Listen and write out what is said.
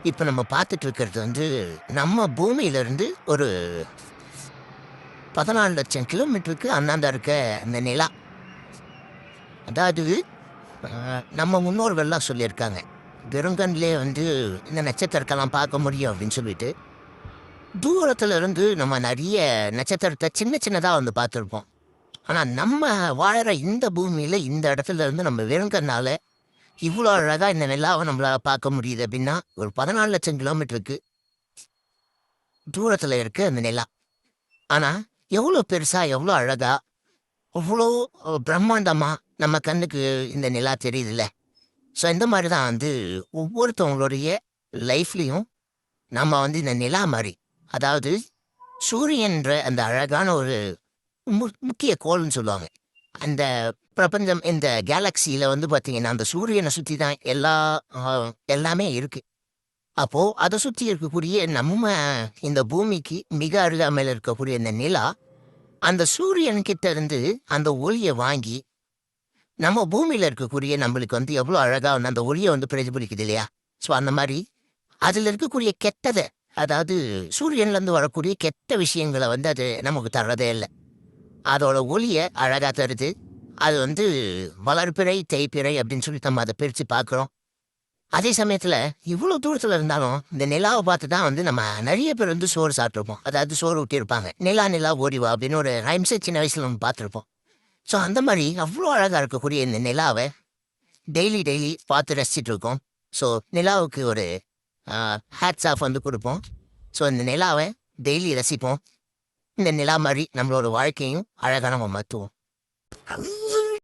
இப்போ நம்ம பார்த்துட்டு இருக்கிறது நம்ம பூமியிலிருந்து ஒரு 14 லட்சம் கிலோமீட்டருக்கு அந்தாண்ட இருக்க இந்த நிலா. அதாவது நம்ம முன்னோர்கள்லாம் சொல்லியிருக்காங்க, வெறுங்கண்ணிலே இந்த நட்சத்திரத்தெல்லாம் பார்க்க முடியும் அப்படின்னு சொல்லிட்டு. தூரத்துல இருந்து நம்ம நிறைய நட்சத்திரத்தை சின்ன சின்னதாக பார்த்துருப்போம். ஆனால் நம்ம வாழற இந்த பூமியில் இந்த இடத்துல இருந்து நம்ம வெறுங்கண்ணால இவ்வளோ அழகாக இந்த நிலாவை நம்மளால் பார்க்க முடியுது அப்படின்னா, ஒரு 14 லட்சம் கிலோமீட்டருக்கு தூரத்தில் இருக்கு அந்த நிலா. ஆனால் எவ்வளோ பெருசா, எவ்வளோ அழகா, அவ்வளோ பிரம்மாண்டமா நம்ம கண்ணுக்கு இந்த நிலா தெரியுதுல்ல. ஸோ இந்த மாதிரி தான் ஒவ்வொருத்தவங்களுடைய லைஃப்லேயும் நம்ம இந்த நிலா மாதிரி, அதாவது சூரியன்ற அந்த அழகான ஒரு முக்கிய கோள்னு சொல்லுவாங்க. அந்த பிரபஞ்சம், இந்த கேலக்சியில் பார்த்தீங்கன்னா அந்த சூரியனை சுற்றி தான் எல்லாமே இருக்கு. அப்போ அதை சுற்றி இருக்கக்கூடிய நம்ம இந்த பூமிக்கு மிக அருகாமையில் இருக்கக்கூடிய இந்த நிலா, அந்த சூரியன் கிட்ட இருந்து அந்த ஒளியை வாங்கி நம்ம பூமியில இருக்கக்கூடிய நம்மளுக்கு எவ்வளோ அழகா அந்த ஒளியை பிரதிபலிக்குது இல்லையா. ஸோ அந்த மாதிரி அதில் இருக்கக்கூடிய கெட்டதை, அதாவது சூரியன்லேருந்து வரக்கூடிய கெட்ட விஷயங்களை அது நமக்கு தர்றதே இல்லை. அதோட ஒளியை அழகா தருது. அது வளர்பிறை, தேய்பிறை அப்படின்னு சொல்லி நம்ம அதை பிரித்து பார்க்குறோம். அதே சமயத்தில் இவ்வளோ தூரத்தில் இருந்தாலும் இந்த நிலாவை பார்த்து தான் நம்ம நிறைய பேர் சோறு சாப்பிட்ருப்போம். அதாவது சோறு ஊட்டியிருப்பாங்க. நிலா நிலா ஓடிவா அப்படின்னு ஒரு ரைம்ஸை சின்ன வயசில் நம்ம பார்த்துருப்போம். ஸோ அந்த மாதிரி அவ்வளோ அழகாக இருக்கக்கூடிய இந்த நிலாவை டெய்லி டெய்லி பார்த்து ரசிச்சுட்டு இருக்கோம். ஸோ நிலாவுக்கு ஒரு ஹேட்ஸ் ஆஃப் கொடுப்போம். ஸோ இந்த நிலாவை டெய்லி ரசிப்போம். இந்த நிலா மாதிரி நம்மளோட வாழ்க்கையும் அழகாக நம்ம மாற்றுவோம்.